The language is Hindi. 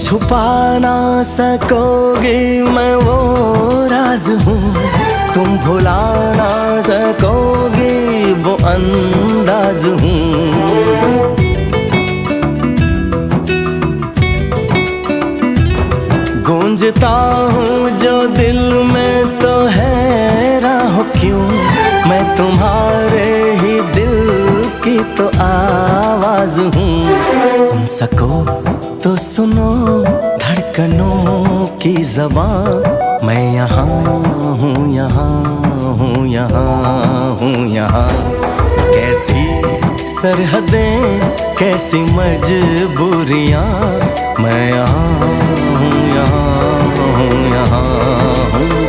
छुपा ना सकोगी मैं वो राज हूँ, तुम भुला ना सकोगी वो अंदाज हूँ। गूंजता हूँ जो दिल में तो हैरान हो क्यों, मैं तुम्हारे ही दिल की तो आवाज हूँ। सुन सको तो सुनो धड़कनों की ज़बान, मैं यहाँ हूँ, यहाँ हूँ, यहाँ हूँ, यहाँ। कैसी सरहदें, कैसी मजबूरियाँ, मैं यहाँ हूँ, यहाँ हूँ, यहाँ हूँ।